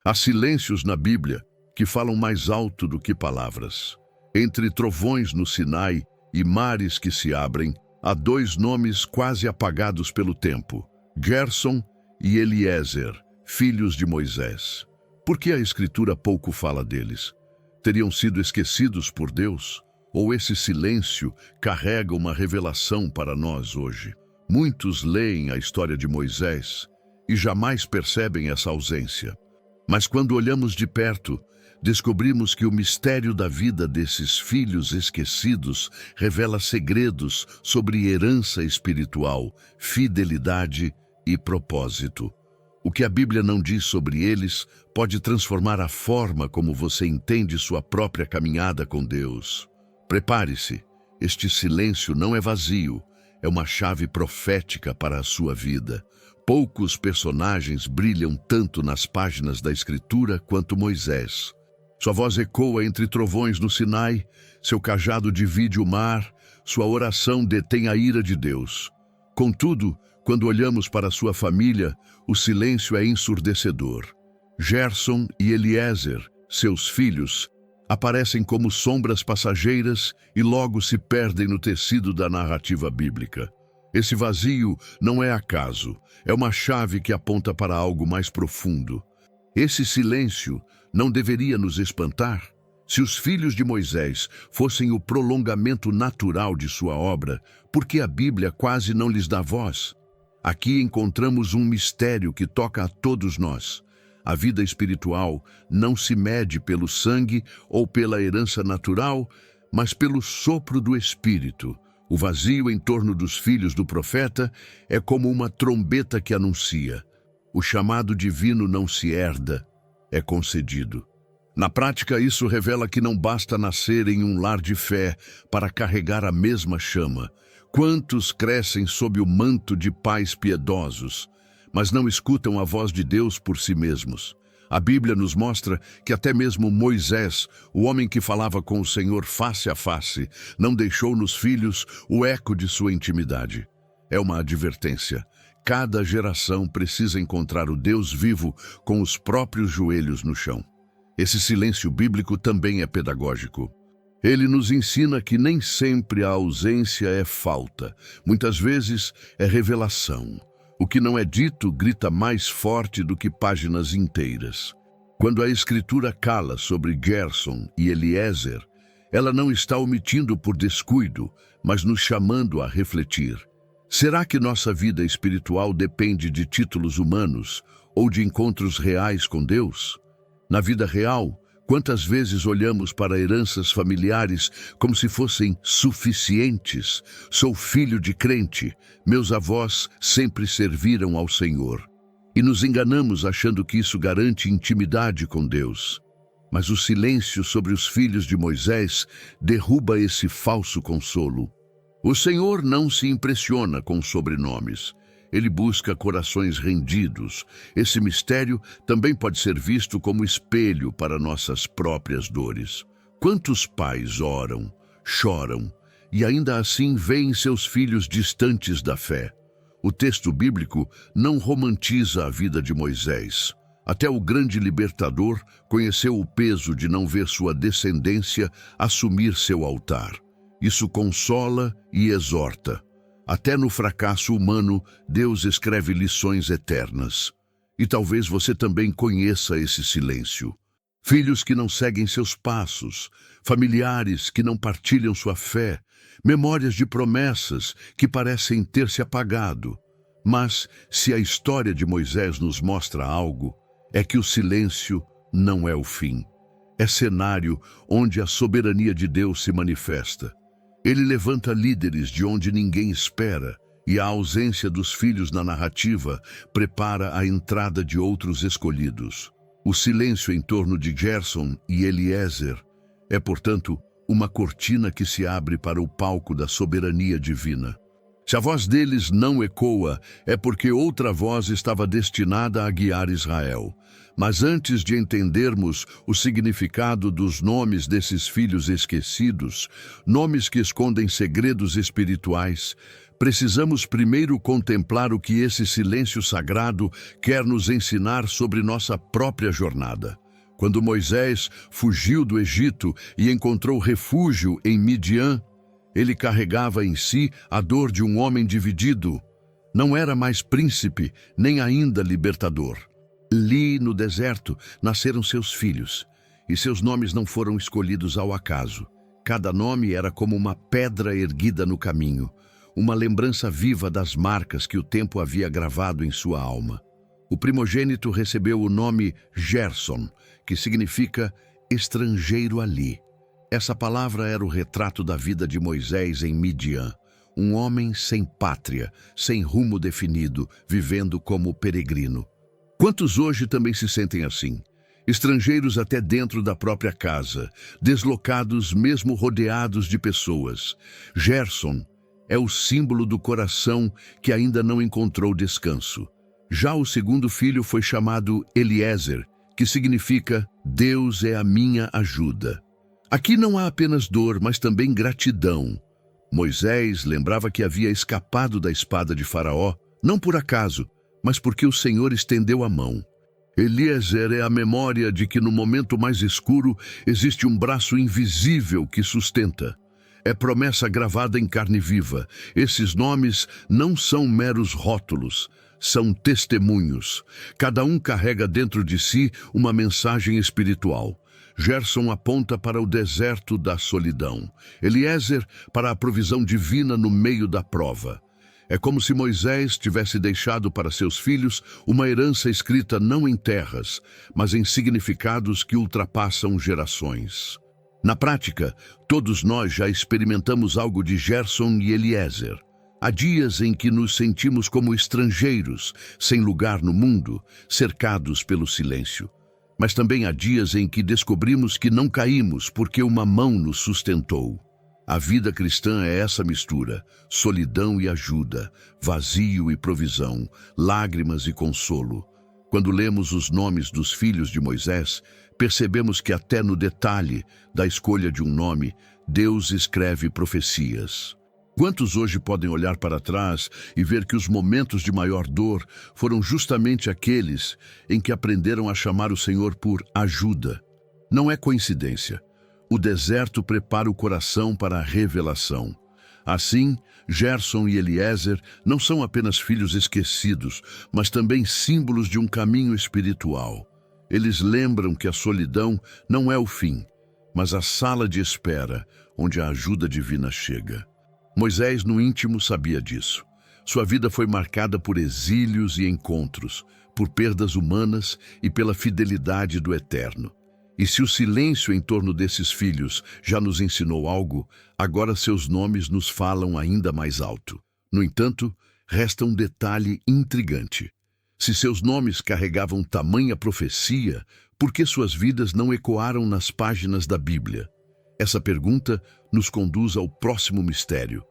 Há silêncios na Bíblia que falam mais alto do que palavras. Entre trovões no Sinai e mares que se abrem, há dois nomes quase apagados pelo tempo: Gerson e Eliezer, filhos de Moisés. Por que a Escritura pouco fala deles? Teriam sido esquecidos por Deus? Ou esse silêncio carrega uma revelação para nós hoje? Muitos leem a história de Moisés e jamais percebem essa ausência. Mas quando olhamos de perto, descobrimos que o mistério da vida desses filhos esquecidos revela segredos sobre herança espiritual, fidelidade e propósito. O que a Bíblia não diz sobre eles pode transformar a forma como você entende sua própria caminhada com Deus. Prepare-se, este silêncio não é vazio, é uma chave profética para a sua vida. Poucos personagens brilham tanto nas páginas da Escritura quanto Moisés. Sua voz ecoa entre trovões no Sinai, seu cajado divide o mar, sua oração detém a ira de Deus. Contudo, quando olhamos para sua família, o silêncio é ensurdecedor. Gerson e Eliezer, seus filhos, aparecem como sombras passageiras e logo se perdem no tecido da narrativa bíblica. Esse vazio não é acaso, é uma chave que aponta para algo mais profundo. Esse silêncio não deveria nos espantar? Se os filhos de Moisés fossem o prolongamento natural de sua obra, por que a Bíblia quase não lhes dá voz? Aqui encontramos um mistério que toca a todos nós. A vida espiritual não se mede pelo sangue ou pela herança natural, mas pelo sopro do Espírito. O vazio em torno dos filhos do profeta é como uma trombeta que anuncia: o chamado divino não se herda, é concedido. Na prática, isso revela que não basta nascer em um lar de fé para carregar a mesma chama. Quantos crescem sob o manto de pais piedosos, mas não escutam a voz de Deus por si mesmos? A Bíblia nos mostra que até mesmo Moisés, o homem que falava com o Senhor face a face, não deixou nos filhos o eco de sua intimidade. É uma advertência. Cada geração precisa encontrar o Deus vivo com os próprios joelhos no chão. Esse silêncio bíblico também é pedagógico. Ele nos ensina que nem sempre a ausência é falta, muitas vezes é revelação. O que não é dito grita mais forte do que páginas inteiras. Quando a Escritura cala sobre Gerson e Eliezer, ela não está omitindo por descuido, mas nos chamando a refletir. Será que nossa vida espiritual depende de títulos humanos ou de encontros reais com Deus? Na vida real, quantas vezes olhamos para heranças familiares como se fossem suficientes? Sou filho de crente, meus avós sempre serviram ao Senhor. E nos enganamos achando que isso garante intimidade com Deus. Mas o silêncio sobre os filhos de Moisés derruba esse falso consolo. O Senhor não se impressiona com sobrenomes. Ele busca corações rendidos. Esse mistério também pode ser visto como espelho para nossas próprias dores. Quantos pais oram, choram e ainda assim veem seus filhos distantes da fé? O texto bíblico não romantiza a vida de Moisés. Até o grande libertador conheceu o peso de não ver sua descendência assumir seu altar. Isso consola e exorta. Até no fracasso humano, Deus escreve lições eternas. E talvez você também conheça esse silêncio. Filhos que não seguem seus passos, familiares que não partilham sua fé, memórias de promessas que parecem ter se apagado. Mas, se a história de Moisés nos mostra algo, é que o silêncio não é o fim. É cenário onde a soberania de Deus se manifesta. Ele levanta líderes de onde ninguém espera, e a ausência dos filhos na narrativa prepara a entrada de outros escolhidos. O silêncio em torno de Gerson e Eliezer é, portanto, uma cortina que se abre para o palco da soberania divina. Se a voz deles não ecoa, é porque outra voz estava destinada a guiar Israel. Mas antes de entendermos o significado dos nomes desses filhos esquecidos, nomes que escondem segredos espirituais, precisamos primeiro contemplar o que esse silêncio sagrado quer nos ensinar sobre nossa própria jornada. Quando Moisés fugiu do Egito e encontrou refúgio em Midian, ele carregava em si a dor de um homem dividido. Não era mais príncipe, nem ainda libertador. Ali, no deserto, nasceram seus filhos, e seus nomes não foram escolhidos ao acaso. Cada nome era como uma pedra erguida no caminho, uma lembrança viva das marcas que o tempo havia gravado em sua alma. O primogênito recebeu o nome Gerson, que significa estrangeiro ali. Essa palavra era o retrato da vida de Moisés em Midian, um homem sem pátria, sem rumo definido, vivendo como peregrino. Quantos hoje também se sentem assim? Estrangeiros até dentro da própria casa, deslocados mesmo rodeados de pessoas. Gerson é o símbolo do coração que ainda não encontrou descanso. Já o segundo filho foi chamado Eliezer, que significa Deus é a minha ajuda. Aqui não há apenas dor, mas também gratidão. Moisés lembrava que havia escapado da espada de Faraó, não por acaso, mas porque o Senhor estendeu a mão. Eliezer é a memória de que no momento mais escuro existe um braço invisível que sustenta. É promessa gravada em carne viva. Esses nomes não são meros rótulos, são testemunhos. Cada um carrega dentro de si uma mensagem espiritual. Gerson aponta para o deserto da solidão. Eliezer para a provisão divina no meio da prova. É como se Moisés tivesse deixado para seus filhos uma herança escrita não em terras, mas em significados que ultrapassam gerações. Na prática, todos nós já experimentamos algo de Gerson e Eliezer. Há dias em que nos sentimos como estrangeiros, sem lugar no mundo, cercados pelo silêncio. Mas também há dias em que descobrimos que não caímos porque uma mão nos sustentou. A vida cristã é essa mistura, solidão e ajuda, vazio e provisão, lágrimas e consolo. Quando lemos os nomes dos filhos de Moisés, percebemos que até no detalhe da escolha de um nome, Deus escreve profecias. Quantos hoje podem olhar para trás e ver que os momentos de maior dor foram justamente aqueles em que aprenderam a chamar o Senhor por ajuda? Não é coincidência. O deserto prepara o coração para a revelação. Assim, Gerson e Eliezer não são apenas filhos esquecidos, mas também símbolos de um caminho espiritual. Eles lembram que a solidão não é o fim, mas a sala de espera onde a ajuda divina chega. Moisés, no íntimo, sabia disso. Sua vida foi marcada por exílios e encontros, por perdas humanas e pela fidelidade do Eterno. E se o silêncio em torno desses filhos já nos ensinou algo, agora seus nomes nos falam ainda mais alto. No entanto, resta um detalhe intrigante. Se seus nomes carregavam tamanha profecia, por que suas vidas não ecoaram nas páginas da Bíblia? Essa pergunta nos conduz ao próximo mistério.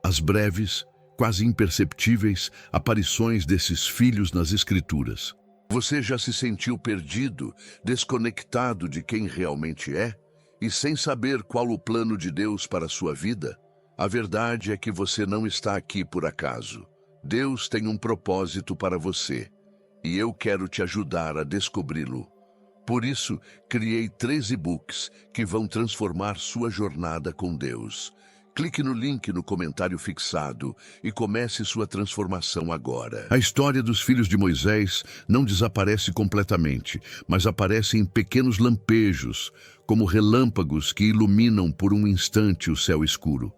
As breves, quase imperceptíveis, aparições desses filhos nas Escrituras. Você já se sentiu perdido, desconectado de quem realmente é, e sem saber qual o plano de Deus para a sua vida? A verdade é que você não está aqui por acaso. Deus tem um propósito para você, e eu quero te ajudar a descobri-lo. Por isso, criei 3 e-books que vão transformar sua jornada com Deus. Clique no link no comentário fixado e comece sua transformação agora. A história dos filhos de Moisés não desaparece completamente, mas aparece em pequenos lampejos, como relâmpagos que iluminam por um instante o céu escuro.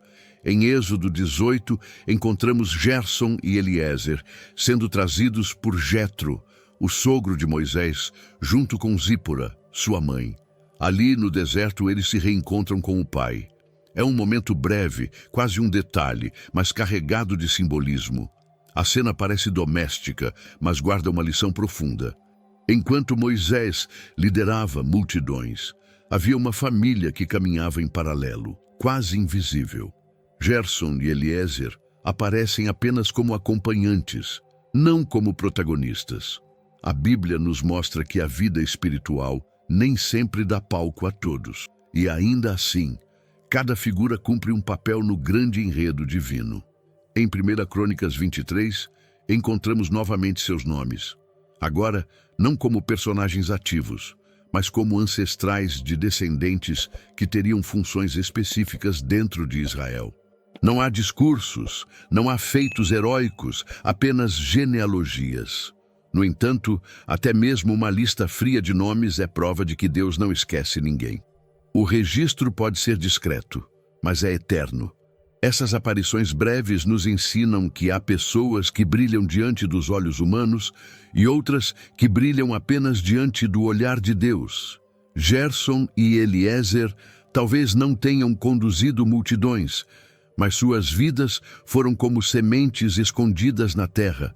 Em Êxodo 18, encontramos Gerson e Eliezer sendo trazidos por Jetro, o sogro de Moisés, junto com Zípora, sua mãe. Ali no deserto eles se reencontram com o pai. É um momento breve, quase um detalhe, mas carregado de simbolismo. A cena parece doméstica, mas guarda uma lição profunda. Enquanto Moisés liderava multidões, havia uma família que caminhava em paralelo, quase invisível. Gerson e Eliezer aparecem apenas como acompanhantes, não como protagonistas. A Bíblia nos mostra que a vida espiritual nem sempre dá palco a todos. E ainda assim, cada figura cumpre um papel no grande enredo divino. Em 1 Crônicas 23, encontramos novamente seus nomes. Agora, não como personagens ativos, mas como ancestrais de descendentes que teriam funções específicas dentro de Israel. Não há discursos, não há feitos heróicos, apenas genealogias. No entanto, até mesmo uma lista fria de nomes é prova de que Deus não esquece ninguém. O registro pode ser discreto, mas é eterno. Essas aparições breves nos ensinam que há pessoas que brilham diante dos olhos humanos e outras que brilham apenas diante do olhar de Deus. Gerson e Eliezer talvez não tenham conduzido multidões, mas suas vidas foram como sementes escondidas na terra.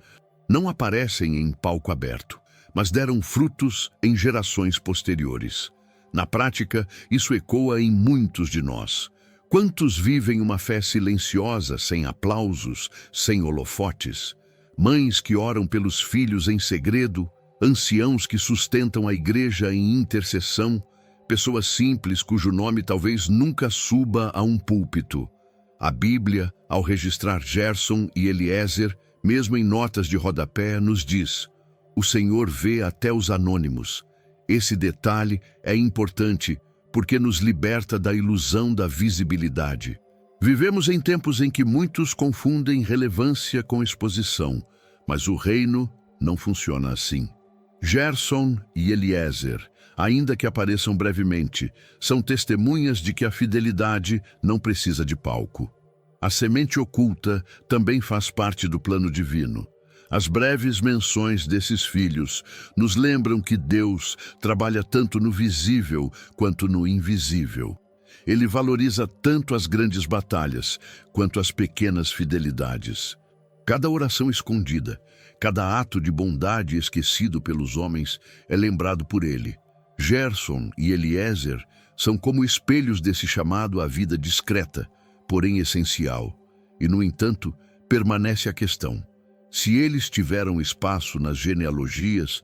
Não aparecem em palco aberto, mas deram frutos em gerações posteriores. Na prática, isso ecoa em muitos de nós. Quantos vivem uma fé silenciosa, sem aplausos, sem holofotes? Mães que oram pelos filhos em segredo, anciãos que sustentam a igreja em intercessão, pessoas simples cujo nome talvez nunca suba a um púlpito. A Bíblia, ao registrar Gerson e Eliezer, mesmo em notas de rodapé, nos diz: o Senhor vê até os anônimos. Esse detalhe é importante porque nos liberta da ilusão da visibilidade. Vivemos em tempos em que muitos confundem relevância com exposição, mas o reino não funciona assim. Gerson e Eliezer, ainda que apareçam brevemente, são testemunhas de que a fidelidade não precisa de palco. A semente oculta também faz parte do plano divino. As breves menções desses filhos nos lembram que Deus trabalha tanto no visível quanto no invisível. Ele valoriza tanto as grandes batalhas quanto as pequenas fidelidades. Cada oração escondida, cada ato de bondade esquecido pelos homens é lembrado por ele. Gerson e Eliezer são como espelhos desse chamado à vida discreta, porém essencial. E, no entanto, permanece a questão: se eles tiveram espaço nas genealogias,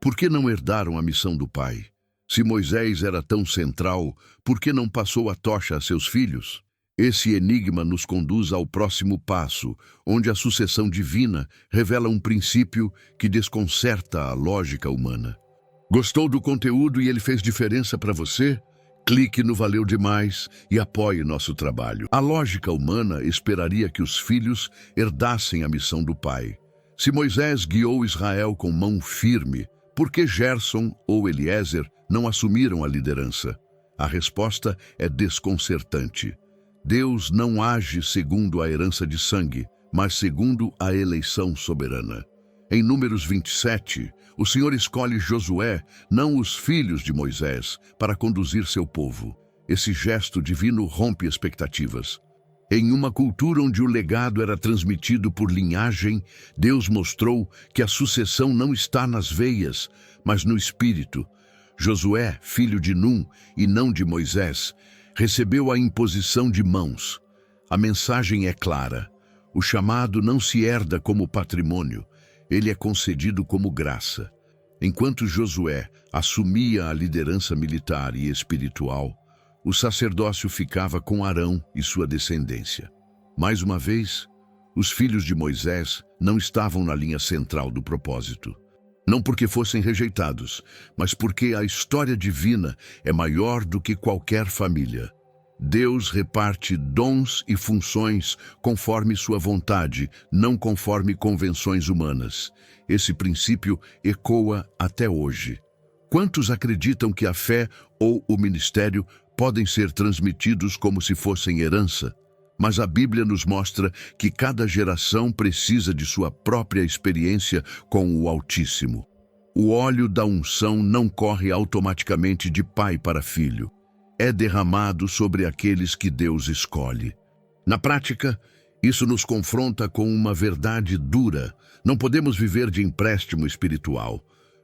por que não herdaram a missão do pai? Se Moisés era tão central, por que não passou a tocha a seus filhos? Esse enigma nos conduz ao próximo passo, onde a sucessão divina revela um princípio que desconcerta a lógica humana. Gostou do conteúdo e ele fez diferença para você? Clique no Valeu Demais e apoie nosso trabalho. A lógica humana esperaria que os filhos herdassem a missão do pai. Se Moisés guiou Israel com mão firme, por que Gerson ou Eliezer não assumiram a liderança? A resposta é desconcertante. Deus não age segundo a herança de sangue, mas segundo a eleição soberana. Em Números 27, o Senhor escolhe Josué, não os filhos de Moisés, para conduzir seu povo. Esse gesto divino rompe expectativas. Em uma cultura onde o legado era transmitido por linhagem, Deus mostrou que a sucessão não está nas veias, mas no espírito. Josué, filho de Num e não de Moisés, recebeu a imposição de mãos. A mensagem é clara: o chamado não se herda como patrimônio, ele é concedido como graça. Enquanto Josué assumia a liderança militar e espiritual, o sacerdócio ficava com Arão e sua descendência. Mais uma vez, os filhos de Moisés não estavam na linha central do propósito. Não porque fossem rejeitados, mas porque a história divina é maior do que qualquer família. Deus reparte dons e funções conforme sua vontade, não conforme convenções humanas. Esse princípio ecoa até hoje. Quantos acreditam que a fé ou o ministério podem ser transmitidos como se fossem herança? Mas a Bíblia nos mostra que cada geração precisa de sua própria experiência com o Altíssimo. O óleo da unção não corre automaticamente de pai para filho. É derramado sobre aqueles que Deus escolhe. Na prática, isso nos confronta com uma verdade dura. Não podemos viver de empréstimo espiritual.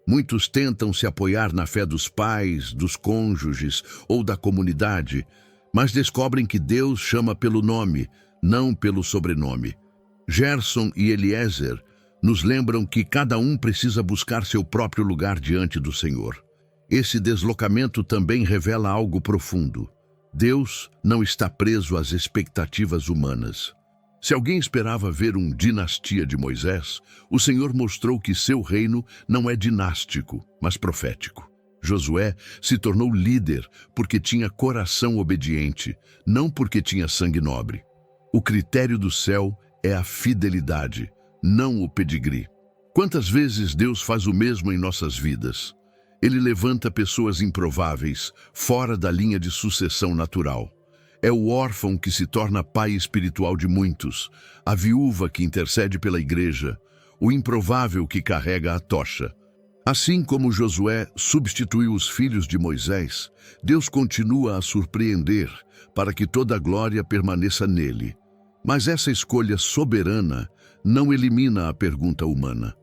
Muitos tentam se apoiar na fé dos pais, dos cônjuges ou da comunidade, mas descobrem que Deus chama pelo nome, não pelo sobrenome. Gerson e Eliezer nos lembram que cada um precisa buscar seu próprio lugar diante do Senhor. Esse deslocamento também revela algo profundo. Deus não está preso às expectativas humanas. Se alguém esperava ver uma dinastia de Moisés, o Senhor mostrou que seu reino não é dinástico, mas profético. Josué se tornou líder porque tinha coração obediente, não porque tinha sangue nobre. O critério do céu é a fidelidade, não o pedigree. Quantas vezes Deus faz o mesmo em nossas vidas? Ele levanta pessoas improváveis, fora da linha de sucessão natural. É o órfão que se torna pai espiritual de muitos, a viúva que intercede pela igreja, o improvável que carrega a tocha. Assim como Josué substituiu os filhos de Moisés, Deus continua a surpreender para que toda a glória permaneça nele. Mas essa escolha soberana não elimina a pergunta humana.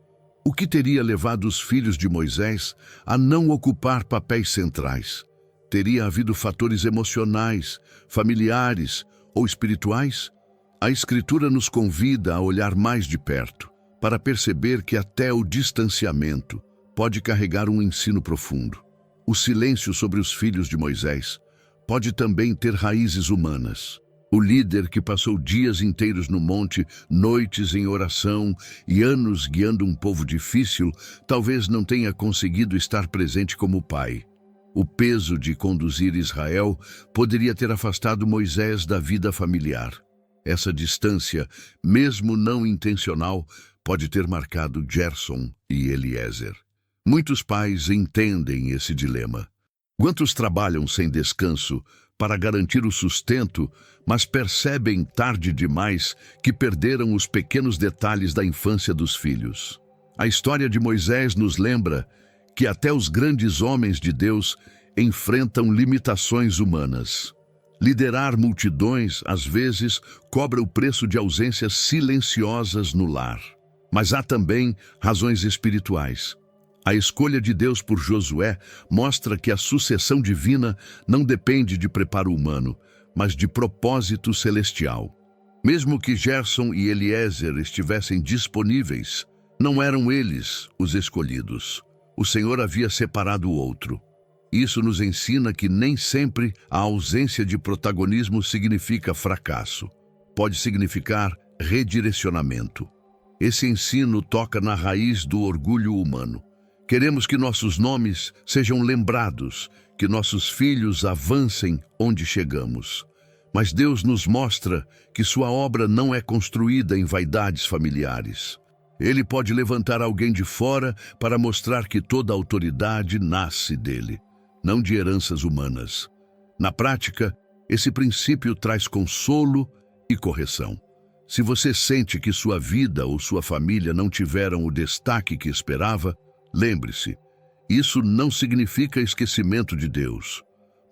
O que teria levado os filhos de Moisés a não ocupar papéis centrais? Teria havido fatores emocionais, familiares ou espirituais? A Escritura nos convida a olhar mais de perto, para perceber que até o distanciamento pode carregar um ensino profundo. O silêncio sobre os filhos de Moisés pode também ter raízes humanas. O líder que passou dias inteiros no monte, noites em oração e anos guiando um povo difícil, talvez não tenha conseguido estar presente como pai. O peso de conduzir Israel poderia ter afastado Moisés da vida familiar. Essa distância, mesmo não intencional, pode ter marcado Gerson e Eliezer. Muitos pais entendem esse dilema. Quantos trabalham sem descanso para garantir o sustento, mas percebem tarde demais que perderam os pequenos detalhes da infância dos filhos? A história de Moisés nos lembra que até os grandes homens de Deus enfrentam limitações humanas. Liderar multidões, às vezes, cobra o preço de ausências silenciosas no lar. Mas há também razões espirituais. A escolha de Deus por Josué mostra que a sucessão divina não depende de preparo humano, mas de propósito celestial. Mesmo que Gerson e Eliezer estivessem disponíveis, não eram eles os escolhidos. O Senhor havia separado o outro. Isso nos ensina que nem sempre a ausência de protagonismo significa fracasso. Pode significar redirecionamento. Esse ensino toca na raiz do orgulho humano. Queremos que nossos nomes sejam lembrados, que nossos filhos avancem onde chegamos. Mas Deus nos mostra que sua obra não é construída em vaidades familiares. Ele pode levantar alguém de fora para mostrar que toda autoridade nasce dele, não de heranças humanas. Na prática, esse princípio traz consolo e correção. Se você sente que sua vida ou sua família não tiveram o destaque que esperava, lembre-se, isso não significa esquecimento de Deus.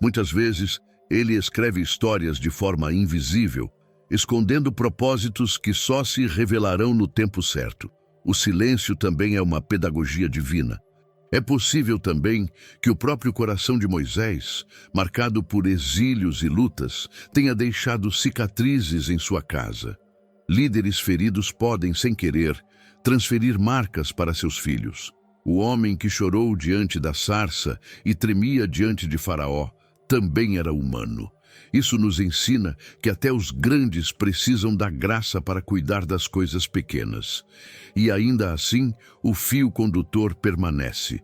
Muitas vezes, Ele escreve histórias de forma invisível, escondendo propósitos que só se revelarão no tempo certo. O silêncio também é uma pedagogia divina. É possível também que o próprio coração de Moisés, marcado por exílios e lutas, tenha deixado cicatrizes em sua casa. Líderes feridos podem, sem querer, transferir marcas para seus filhos. O homem que chorou diante da sarça e tremia diante de Faraó também era humano. Isso nos ensina que até os grandes precisam da graça para cuidar das coisas pequenas. E ainda assim, o fio condutor permanece.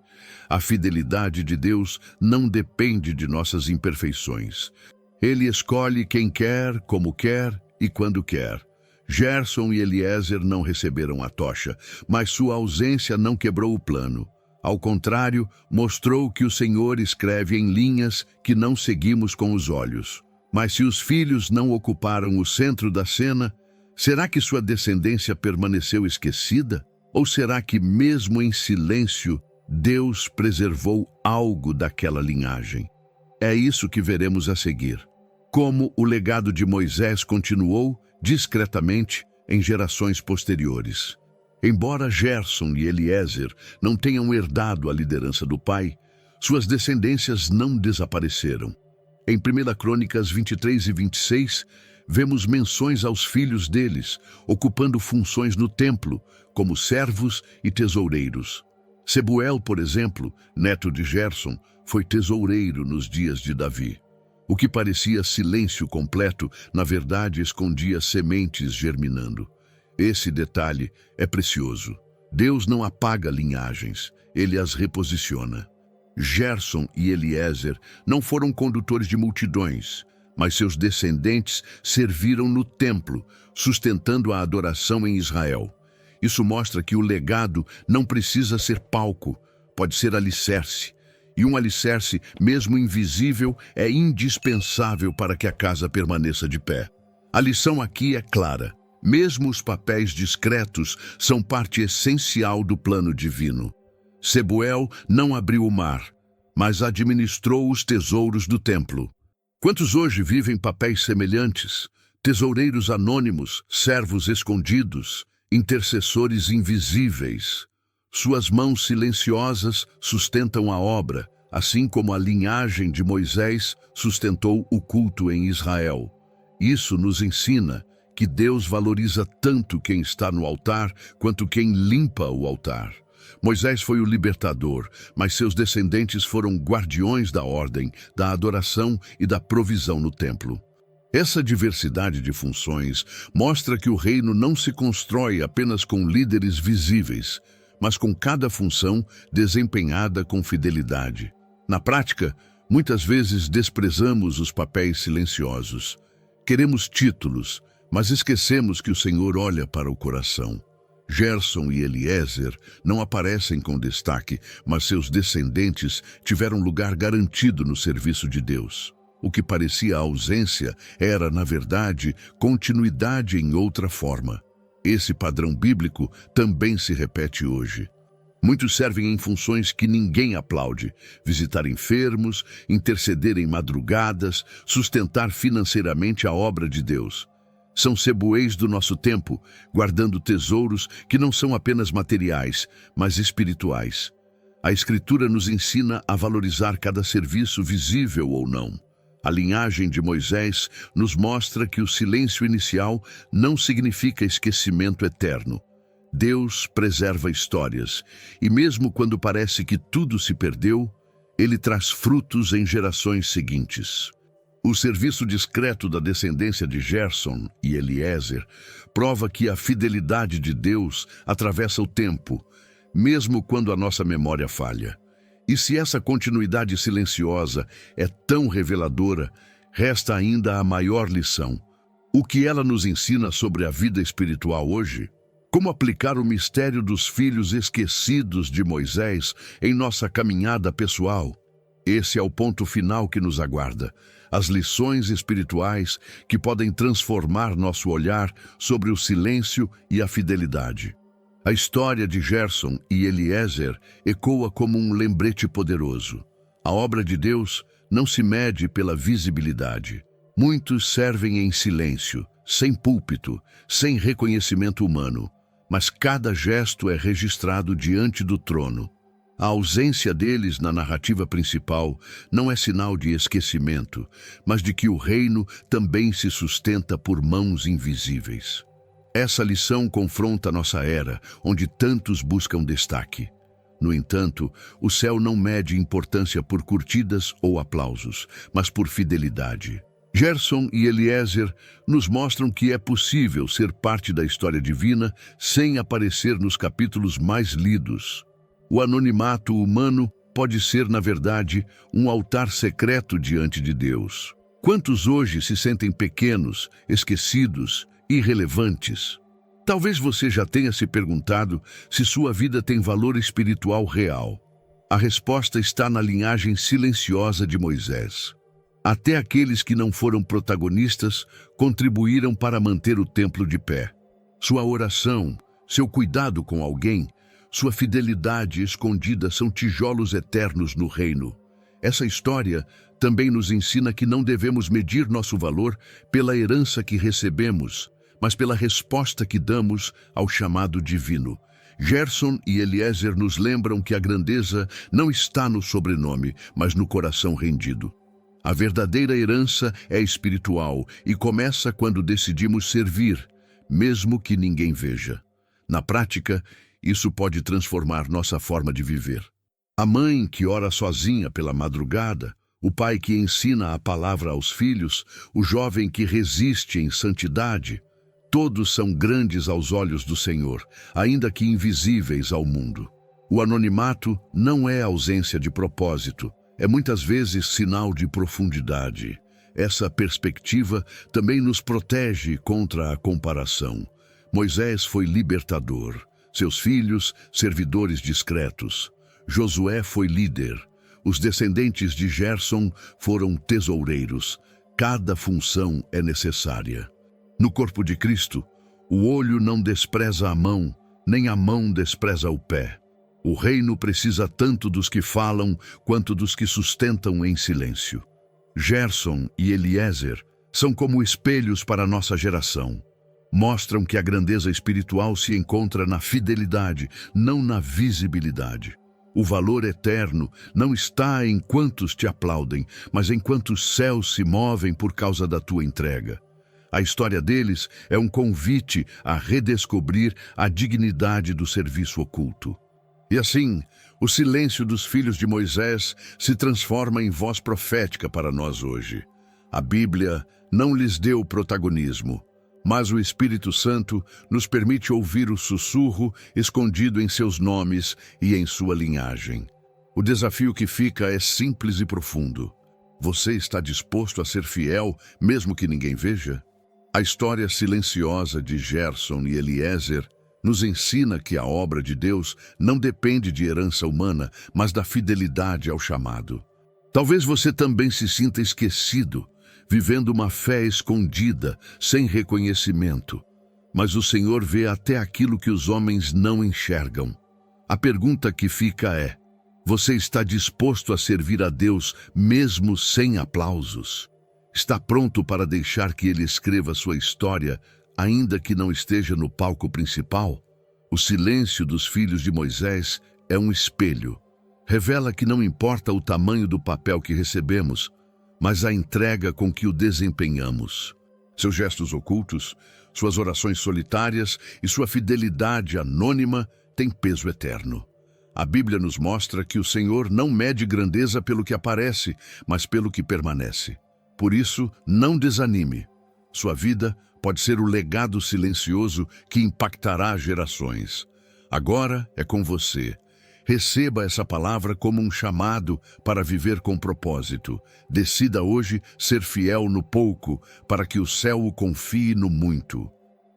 A fidelidade de Deus não depende de nossas imperfeições. Ele escolhe quem quer, como quer e quando quer. Gerson e Eliezer não receberam a tocha, mas sua ausência não quebrou o plano. Ao contrário, mostrou que o Senhor escreve em linhas que não seguimos com os olhos. Mas se os filhos não ocuparam o centro da cena, será que sua descendência permaneceu esquecida? Ou será que, mesmo em silêncio, Deus preservou algo daquela linhagem? É isso que veremos a seguir. Como o legado de Moisés continuou discretamente em gerações posteriores. Embora Gerson e Eliezer não tenham herdado a liderança do pai, suas descendências não desapareceram. Em 1 Crônicas 23 e 26, vemos menções aos filhos deles, ocupando funções no templo, como servos e tesoureiros. Sebuel, por exemplo, neto de Gerson, foi tesoureiro nos dias de Davi. O que parecia silêncio completo, na verdade, escondia sementes germinando. Esse detalhe é precioso. Deus não apaga linhagens, ele as reposiciona. Gerson e Eliezer não foram condutores de multidões, mas seus descendentes serviram no templo, sustentando a adoração em Israel. Isso mostra que o legado não precisa ser palco, pode ser alicerce. E um alicerce, mesmo invisível, é indispensável para que a casa permaneça de pé. A lição aqui é clara. Mesmo os papéis discretos são parte essencial do plano divino. Sebuel não abriu o mar, mas administrou os tesouros do templo. Quantos hoje vivem papéis semelhantes? Tesoureiros anônimos, servos escondidos, intercessores invisíveis. Suas mãos silenciosas sustentam a obra, assim como a linhagem de Moisés sustentou o culto em Israel. Isso nos ensina que Deus valoriza tanto quem está no altar quanto quem limpa o altar. Moisés foi o libertador, mas seus descendentes foram guardiões da ordem, da adoração e da provisão no templo. Essa diversidade de funções mostra que o reino não se constrói apenas com líderes visíveis, mas com cada função desempenhada com fidelidade. Na prática, muitas vezes desprezamos os papéis silenciosos. Queremos títulos, mas esquecemos que o Senhor olha para o coração. Gerson e Eliezer não aparecem com destaque, mas seus descendentes tiveram lugar garantido no serviço de Deus. O que parecia ausência era, na verdade, continuidade em outra forma. Esse padrão bíblico também se repete hoje. Muitos servem em funções que ninguém aplaude: visitar enfermos, interceder em madrugadas, sustentar financeiramente a obra de Deus. São Sebuéis do nosso tempo, guardando tesouros que não são apenas materiais, mas espirituais. A Escritura nos ensina a valorizar cada serviço, visível ou não. A linhagem de Moisés nos mostra que o silêncio inicial não significa esquecimento eterno. Deus preserva histórias, e mesmo quando parece que tudo se perdeu, ele traz frutos em gerações seguintes. O serviço discreto da descendência de Gerson e Eliezer prova que a fidelidade de Deus atravessa o tempo, mesmo quando a nossa memória falha. E se essa continuidade silenciosa é tão reveladora, resta ainda a maior lição. O que ela nos ensina sobre a vida espiritual hoje? Como aplicar o mistério dos filhos esquecidos de Moisés em nossa caminhada pessoal? Esse é o ponto final que nos aguarda. As lições espirituais que podem transformar nosso olhar sobre o silêncio e a fidelidade. A história de Gerson e Eliezer ecoa como um lembrete poderoso. A obra de Deus não se mede pela visibilidade. Muitos servem em silêncio, sem púlpito, sem reconhecimento humano, mas cada gesto é registrado diante do trono. A ausência deles na narrativa principal não é sinal de esquecimento, mas de que o reino também se sustenta por mãos invisíveis. Essa lição confronta nossa era, onde tantos buscam destaque. No entanto, o céu não mede importância por curtidas ou aplausos, mas por fidelidade. Gerson e Eliezer nos mostram que é possível ser parte da história divina sem aparecer nos capítulos mais lidos. O anonimato humano pode ser, na verdade, um altar secreto diante de Deus. Quantos hoje se sentem pequenos, esquecidos, irrelevantes? Talvez você já tenha se perguntado se sua vida tem valor espiritual real. A resposta está na linhagem silenciosa de Moisés. Até aqueles que não foram protagonistas contribuíram para manter o templo de pé. Sua oração, seu cuidado com alguém, sua fidelidade escondida são tijolos eternos no reino. Essa história também nos ensina que não devemos medir nosso valor pela herança que recebemos, mas pela resposta que damos ao chamado divino. Gerson e Eliezer nos lembram que a grandeza não está no sobrenome, mas no coração rendido. A verdadeira herança é espiritual e começa quando decidimos servir, mesmo que ninguém veja. Na prática, isso pode transformar nossa forma de viver. A mãe que ora sozinha pela madrugada, o pai que ensina a palavra aos filhos, o jovem que resiste em santidade. Todos são grandes aos olhos do Senhor, ainda que invisíveis ao mundo. O anonimato não é ausência de propósito, é muitas vezes sinal de profundidade. Essa perspectiva também nos protege contra a comparação. Moisés foi libertador, seus filhos, servidores discretos. Josué foi líder. Os descendentes de Gerson foram tesoureiros. Cada função é necessária. No corpo de Cristo, o olho não despreza a mão, nem a mão despreza o pé. O reino precisa tanto dos que falam, quanto dos que sustentam em silêncio. Gerson e Eliezer são como espelhos para a nossa geração. Mostram que a grandeza espiritual se encontra na fidelidade, não na visibilidade. O valor eterno não está em quantos te aplaudem, mas em quantos céus se movem por causa da tua entrega. A história deles é um convite a redescobrir a dignidade do serviço oculto. E assim, o silêncio dos filhos de Moisés se transforma em voz profética para nós hoje. A Bíblia não lhes deu protagonismo, mas o Espírito Santo nos permite ouvir o sussurro escondido em seus nomes e em sua linhagem. O desafio que fica é simples e profundo. Você está disposto a ser fiel, mesmo que ninguém veja? A história silenciosa de Gerson e Eliezer nos ensina que a obra de Deus não depende de herança humana, mas da fidelidade ao chamado. Talvez você também se sinta esquecido, vivendo uma fé escondida, sem reconhecimento. Mas o Senhor vê até aquilo que os homens não enxergam. A pergunta que fica é: você está disposto a servir a Deus mesmo sem aplausos? Está pronto para deixar que Ele escreva sua história, ainda que não esteja no palco principal? O silêncio dos filhos de Moisés é um espelho. Revela que não importa o tamanho do papel que recebemos, mas a entrega com que o desempenhamos. Seus gestos ocultos, suas orações solitárias e sua fidelidade anônima têm peso eterno. A Bíblia nos mostra que o Senhor não mede grandeza pelo que aparece, mas pelo que permanece. Por isso, não desanime. Sua vida pode ser o legado silencioso que impactará gerações. Agora é com você. Receba essa palavra como um chamado para viver com propósito. Decida hoje ser fiel no pouco, para que o céu o confie no muito.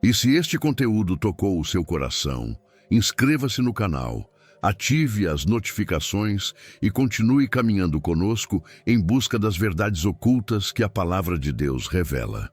E se este conteúdo tocou o seu coração, inscreva-se no canal, ative as notificações e continue caminhando conosco em busca das verdades ocultas que a palavra de Deus revela.